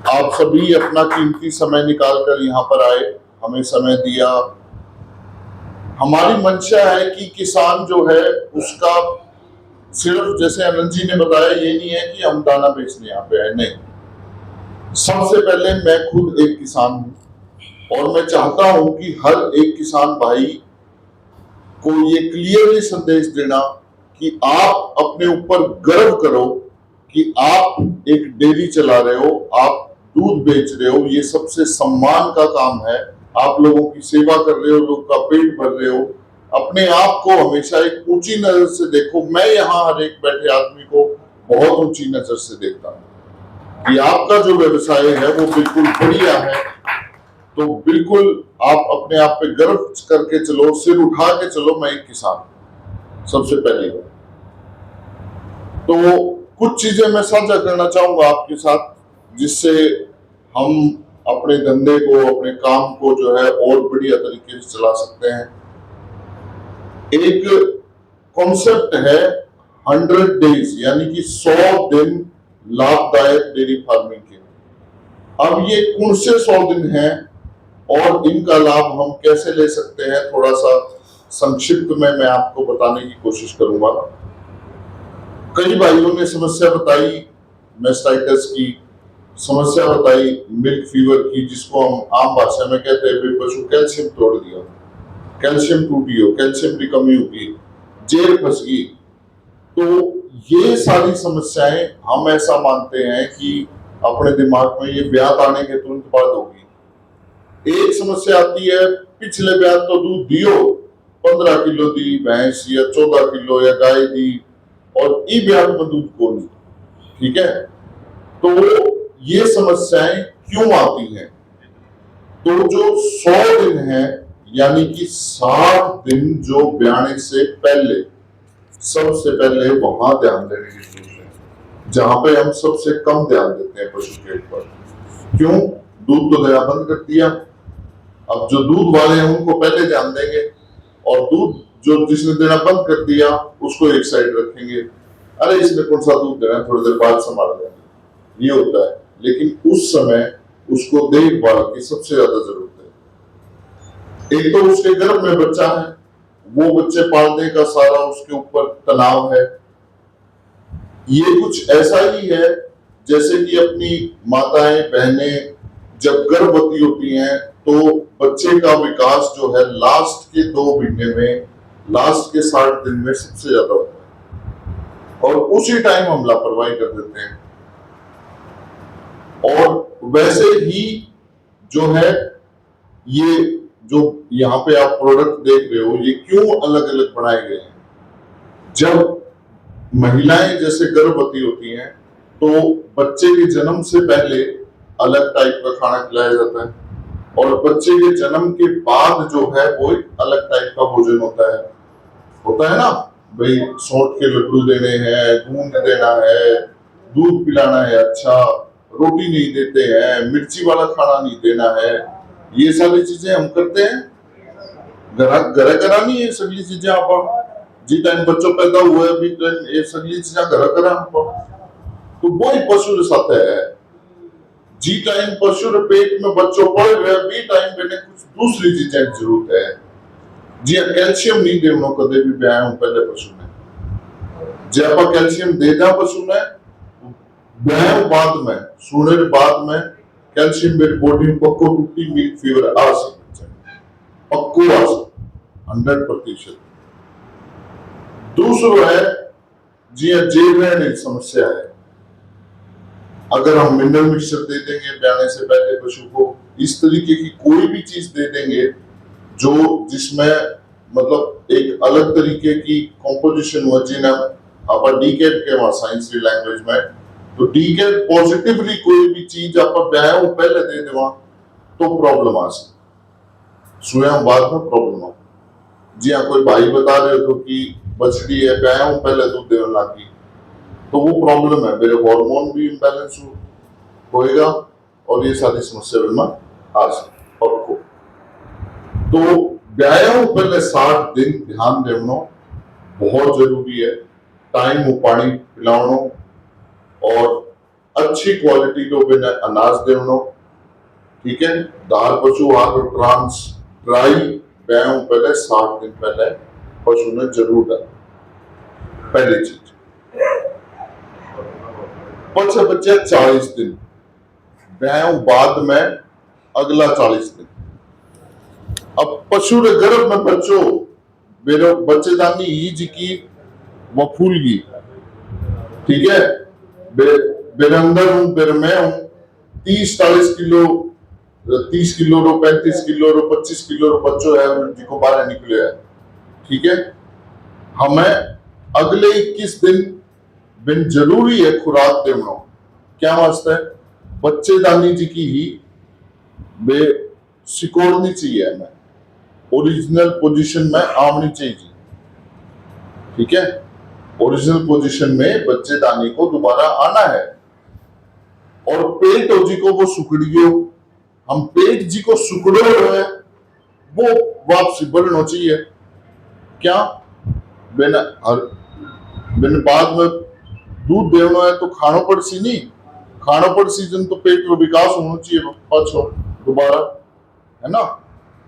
आप सभी अपना कीमती समय निकाल कर यहाँ पर आए, हमें समय दिया। हमारी मंशा है कि किसान जो है उसका सिर्फ, जैसे आनंद जी ने बताया, ये नहीं है कि हम दाना बेचने यहाँ पे आए, नहीं। सबसे पहले मैं खुद एक किसान हूँ और मैं चाहता हूँ कि हर एक किसान भाई को ये क्लियरली संदेश देना कि आप अपने ऊपर गर्व करो कि आप एक डेयरी चला रहे हो, आप दूध बेच रहे हो, ये सबसे सम्मान का काम है। आप लोगों की सेवा कर रहे हो, लोग का पेट भर रहे हो। अपने आप को हमेशा एक ऊंची नजर से देखो। मैं यहाँ हर एक बैठे आदमी को बहुत ऊंची नजर से देखता हूँ कि आपका जो व्यवसाय है वो बिल्कुल बढ़िया है। तो बिल्कुल आप अपने आप पे गर्व करके चलो, सिर उठा के चलो, मैं एक किसान सबसे पहले। तो कुछ चीजें मैं साझा करना चाहूंगा आपके साथ जिससे हम अपने धंधे को, अपने काम को जो है और बढ़िया तरीके से चला सकते हैं। एक कॉन्सेप्ट है 100 डेज, यानी कि 100 दिन लाभदायक डेयरी फार्मिंग के। अब ये कौन से 100 दिन हैं और इनका लाभ हम कैसे ले सकते हैं, थोड़ा सा संक्षिप्त में मैं आपको बताने की कोशिश करूंगा। कई भाइयों ने समस्या बताई, मैस्टाइटिस की समस्या बताई, मिल्क फीवर की, जिसको हम आम भाषा में कहते हैं पशु कैल्शियम तोड़ दिया, कैल्शियम टूटी हो, कैल्शियम की कमी होगी, जेल फंस गई। तो ये सारी समस्याएं हम ऐसा मानते हैं कि अपने दिमाग में ये ब्यात आने के तुरंत बाद होगी। एक समस्या आती है, पिछले ब्यात तो दूध दियो, 15 किलो दी भैंस या 14 किलो या गाय दी, और ई ब्यात में दूध को नहीं। ठीक है, तो ये समस्याएं क्यों आती हैं? तो जो 100 दिन है, यानी कि 60 दिन जो ब्याने से पहले, सबसे पहले वहां ध्यान देने की जरूरत है जहां पे हम सबसे कम ध्यान देते हैं पशु के ऊपर। क्यों? दूध तो देना बंद कर दिया। अब जो दूध वाले हैं उनको पहले ध्यान देंगे, और दूध जो जिसने देना बंद कर दिया उसको एक साइड रखेंगे। अरे इसने कौन सा दूध देना, थोड़ी देर बाद संभाल लेंगे, ये होता है। लेकिन उस समय उसको देखभाल की सबसे ज्यादा जरूरत है। एक तो उसके गर्भ में बच्चा है, वो बच्चे पालने का सारा उसके ऊपर तनाव है। ये कुछ ऐसा ही है जैसे कि अपनी माताएं बहनें जब गर्भवती होती हैं तो बच्चे का विकास जो है लास्ट के 2 महीने में, लास्ट के 60 दिन में सबसे ज्यादा होता है, और उसी टाइम हम लापरवाही कर देते हैं। और वैसे ही जो है, ये जो यहाँ पे आप प्रोडक्ट देख रहे हो, ये क्यों अलग अलग बनाए गए हैं? जब महिलाएं जैसे गर्भवती होती हैं तो बच्चे के जन्म से पहले अलग टाइप का खाना खिलाया जाता है, और बच्चे के जन्म के बाद जो है वो एक अलग टाइप का भोजन होता है ना भाई। सौंठ के लड्डू देने हैं, गूंद देना है, दूध पिलाना है, अच्छा रोटी नहीं देते हैं, मिर्ची वाला खाना नहीं देना है। ये सारी चीजें हम करते हैं। घर करा नहीं है सगली चीजें आप जी टाइम बच्चों पैदा हुए अभी ये सगली चीजें घर करा हमको। तो वो ही पशु साथ है जी टाइम पशु पेट में बच्चों पड़े हुए बी टाइम पे कुछ दूसरी चीजें जरूरत है जी। कैल्शियम नहीं दे कदे भी व्यायाम पहले पशु ने जे आप कैल्शियम दे दा पशु ने व्यायाम बाद में, सोने बाद में कैल्शियम बेट बॉडी में पक्को टूटी मिल्क फीवर आ सकता है, पक्को आ सकता 100%। दूसरा है जी जेल एक समस्या है। अगर हम मिनरल मिक्सचर दे देंगे ब्याने से पहले पशु को, इस तरीके की कोई भी चीज दे देंगे जो जिसमें मतलब एक अलग तरीके की कॉम्पोजिशन हुआ, जिन्हें आप डीकेट के वहां साइंस की लैंग्वेज में, तो डीकेट पॉजिटिवली कोई भी चीज आप व्यायाम पहले दे देवा तो प्रॉब्लम आ सकती, स्वयं बाद में प्रॉब्लम आ। जी हाँ, कोई भाई बता रहे हो कि बछड़ी है व्यायाम पहले दूध देने लगी, तो वो प्रॉब्लम है, मेरे हार्मोन भी इम्बैलेंस होएगा और ये सारी समस्या में आ सकती आपको। तो व्यायाम पहले 60 दिन ध्यान देना बहुत जरूरी है। टाइम वो पानी पिलानो और अच्छी क्वालिटी रो बिना अनाज देवनो, ठीक है। दार पशु आहार ट्रांस ट्राई बैं पहले 60 दिन पहले पशु ने जरूर डाल, पहली चीज। पछे बच्चे 40 दिन बैं बाद में अगला 40 दिन। अब पशु रे गर्भ में बच्चो बेरो बच्चेदानी ईज की वफूलगी, ठीक है। बेरे अंदर हूं बेरे मैं हूं 30-40 किलो 30 किलो रो 35 किलो रो 25 किलो रो बच्चो है जिको बाहर निकले है, ठीक है। हमें अगले 21 दिन बिन जरूरी है खुराक देना, क्या वास्ते बच्चेदानी जी की ही बे सिकोड़नी चाहिए, हमें ओरिजिनल पोजीशन में आनी चाहिए, ठीक है। ओरिजिनल पोजीशन में बच्चेदानी को दोबारा आना है। और पेट जी को वो सुकड़ियो, हम पेट जी को सुकड़ो है वो वापसी बढ़ना चाहिए, क्या बिना बिन बाद में दूध देना है तो खानो पड़सी नहीं, खानो पड़सी जन तो पेट का विकास होना चाहिए पाछो दोबारा, है ना।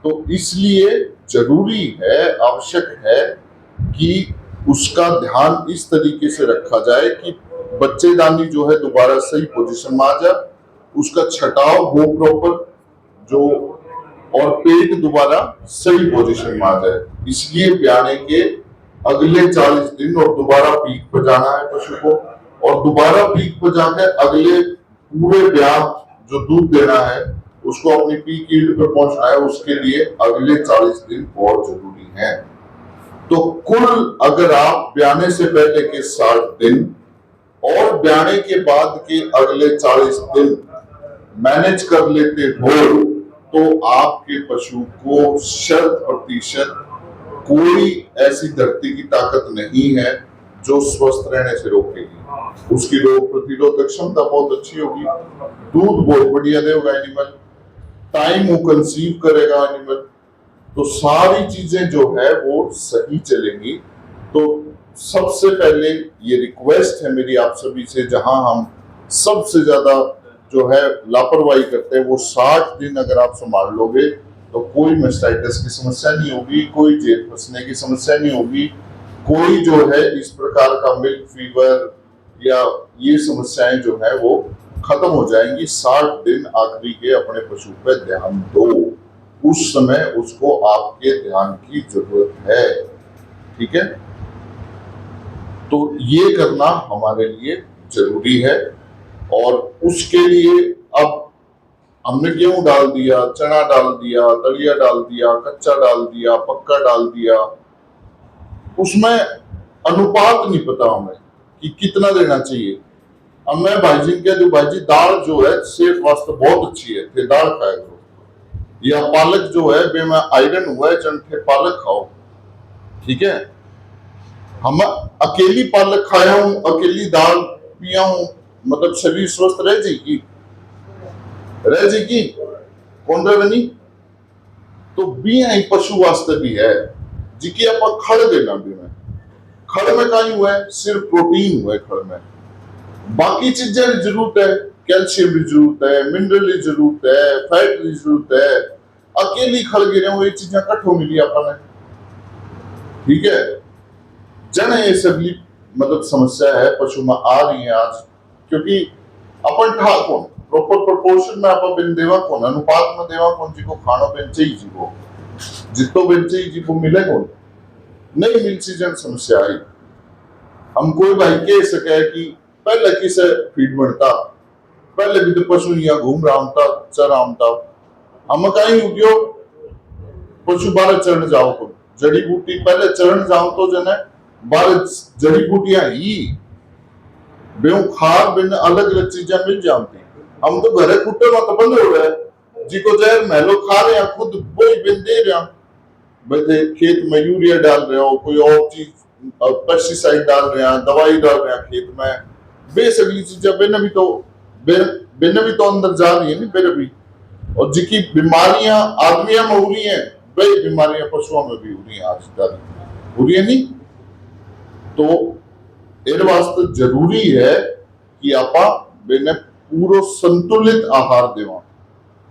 तो इसलिए जरूरी है, आवश्यक है कि उसका ध्यान इस तरीके से रखा जाए कि बच्चेदानी जो है दोबारा सही पोजीशन में आ जाए, उसका छटाव हो प्रॉपर जो, और पेट दोबारा सही पोजीशन में आ जाए। इसलिए ब्याने के अगले 40 दिन और दोबारा पीक पर जाना है पशु को, और दोबारा पीक पर जाकर अगले पूरे ब्याह जो दूध देना है उसको अपनी पीक ईल्ड पर पहुंचना है, उसके लिए अगले 40 दिन बहुत जरूरी है। तो कुल अगर आप ब्याने से पहले के 60 दिन और ब्याने के बाद के अगले 40 दिन मैनेज कर लेते हो तो आपके पशु को 100% कोई ऐसी धरती की ताकत नहीं है जो स्वस्थ रहने से रोकेगी। उसकी रोग प्रतिरोधक क्षमता बहुत अच्छी होगी, दूध बहुत बढ़िया देगा एनिमल, टाइम वो कंसीव करेगा एनिमल, तो सारी चीजें जो है वो सही चलेंगी। तो सबसे पहले ये रिक्वेस्ट है मेरी आप सभी से, जहां हम सबसे ज्यादा जो है लापरवाही करते हैं, वो 60 दिन अगर आप संभाल लोगे तो कोई मेस्टाइटिस की समस्या नहीं होगी, कोई जेल फंसने की समस्या नहीं होगी, कोई जो है इस प्रकार का मिल्क फीवर या ये समस्याएं जो है वो खत्म हो जाएंगी। 60 दिन आखिरी के अपने पशु पे ध्यान दो, उस समय उसको आपके ध्यान की जरूरत है, ठीक है। तो ये करना हमारे लिए जरूरी है। और उसके लिए अब हमने गेहूं डाल दिया, चना डाल दिया, दलिया डाल दिया, कच्चा डाल दिया, पक्का डाल दिया, उसमें अनुपात नहीं पता हमें कि कितना देना चाहिए। अब मैं भाईजी कह दूं भाईजी दाल जो है सेहत वास्ते बहुत अच्छी है, थे दाल खाया करो, या पालक जो है बे में आयरन हुआ है थे पालक खाओ, ठीक है। हम अकेली पालक खाया हूं, अकेली दाल पिया हूं, मतलब शरीर स्वस्थ रह जाएगी, रह जाएगी कौन रहे नहीं। तो भी है पशु वास्ते भी है जिकी आप खड़ देना भी में, खड़ में कहीं हुआ है सिर्फ प्रोटीन हुआ है खड़ में, बाकी चीजें जरूरत है, कैल्शियम की जरूरत है, मिनरल की जरूरत है, फैट की जरूरत है, अकेली खड़ गिरे हुए चीजें कट्ठो मिली अपने, ठीक है। जन ये सभी मतलब समस्या है पशु में आ रही है आज, क्योंकि अपन ठा कौन प्रॉपर प्रोपोर्शन में आप बिन देवा कौन, अनुपात में देवा कौन, जी को खाना बिन चाहिए, जी को जितो बिन चाहिए जी को मिले कौन, नहीं मिल सी जन समस्या आई। हम कोई भाई कह सके कि पहले किसे फीड बनता, पहले भी तो पशु यहाँ घूम रहा था, चर रहा था, हम कहीं उगियो पशु बारह चरण जाओ को जड़ी बूटी पहले चरण जाओ तो जने बारह जड़ी बूटियां ही बेऊ खाद बिन अलग अलग चीजें मिल जाती। हम तो घरे कुटे में तो बंद हो रहे हैं, जी को जहर महलो खा रहे हैं, खुद वही बिन दे रहे हैं, बैठे खेत में यूरिया डाल रहे हो, कोई और चीज पेस्टिसाइड डाल रहे हैं, दवाई डाल रहे हैं खेत में, बेसगली चीजें बिन भी तो अंदर जा रही है नहीं बेरे भी, और जिकी बीमारियां आदमियों में हो रही हैं वही बीमारियां पशुओं में भी हो रही हैं, आज तक हो रही है नहीं। तो इन वास्ते जरूरी है कि आप बेने पूरो संतुलित आहार देवा।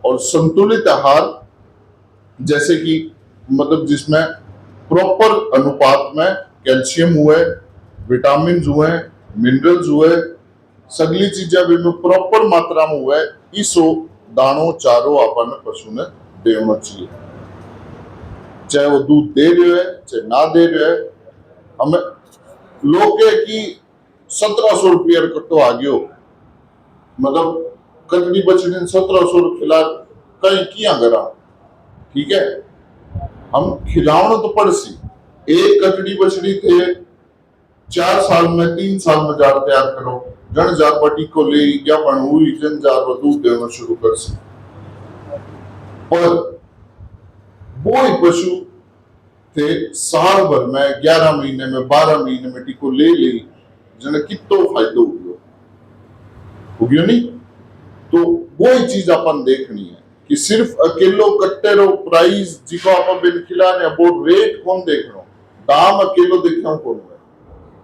और संतुलित आहार जैसे कि मतलब जिसमें प्रॉपर अनुपात में कैल्शियम हुए, विटामिन हुए, मिनरल्स हुए, सगली चीजें भी में प्रॉपर मात्रा में हुए, इसो दानो चारो अपन पशु ने देना चाहिए। चाहे वो दूध दे रहे है चाहे ना दे रहे है। हमें लोग के कि 1700 रुपया कट्टो आ गयो, मतलब कटड़ी बछड़ी 1700 खिला कहीं किया करा, ठीक है। हम खिलावना तो पड़सी। एक कटड़ी बछड़ी थे 4 साल में 3 साल में जार तैयार करो, जन जार बटी को ले क्या बन हुई जन जार वो दूध देना शुरू कर सी। और वो ही पशु थे साल भर में 11 महीने में 12 महीने में टीको ले ली, जने कितो फायदो हो गयो नहीं। तो वो ही चीज अपन देखनी है कि सिर्फ अकेलो कट्टे रो प्राइस जिको अपन बिन खिला रहे वो रेट कौन देखनो, दाम अकेलो देखना कौन है,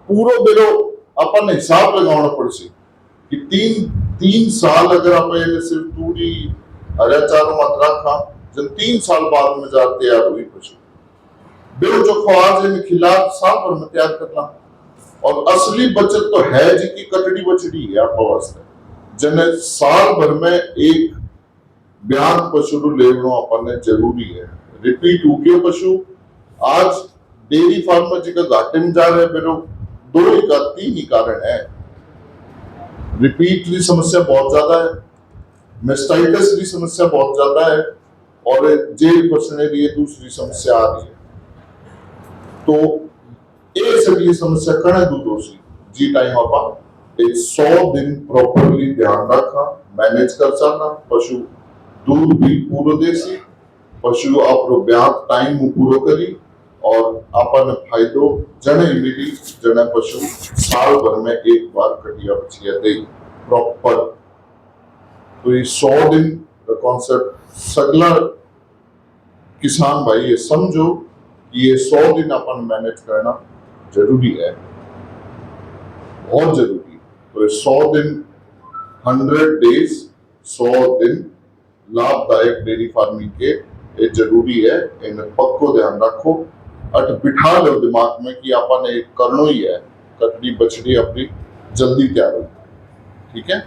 पूरो बेरो अपन हिसाब लगाना पड़सी कि तीन साल अगर अपन सिर्फ तूड़ी हरा चारो मत रखा, जब 3 साल बाद में जा तैयार हुई पशु बेरो जो खवाज इन खिला साल भर में तैयार करना। और असली बचत तो है जी की कटड़ी बचड़ी है आप वास्ते, जने साल भर में एक ब्याज पशु लेवनो अपन ने जरूरी है। रिपीट हो गया पशु आज डेयरी फार्म जी का घाटे में जा रहे बेरो 2 का 3 ही कारण है। रिपीट की समस्या बहुत ज्यादा है, मेस्टाइटिस की समस्या बहुत ज्यादा है, और जेल बसने लिए दूसरी समस्या आ रही है। तो ये सभी समस्या कने दूर हो सी जी टाइम अपन 100 दिन प्रॉपरली ध्यान रखा मैनेज कर सकना, पशु दूध भी पूरो देसी, पशु अपनो ब्याज टाइम पूरो करी, और अपन फायदो जने मिली जने पशु साल भर में एक बार कटिया बछिया दे प्रॉपर। तो ये 100 दिन का कॉन्सेप्ट सगला किसान भाई ये समझो कि ये 100 दिन अपन मैनेज करना जरूरी है, बहुत जरूरी है। तो ये 100 दिन 100 डेज 100 दिन लाभदायक डेयरी फार्मिंग के ये जरूरी है। इन पक्को ध्यान रखो, अट बिठा लो दिमाग में कि अपन एक करनो ही है, कटड़ी बछड़ी अपनी जल्दी तैयार हो, ठीक है।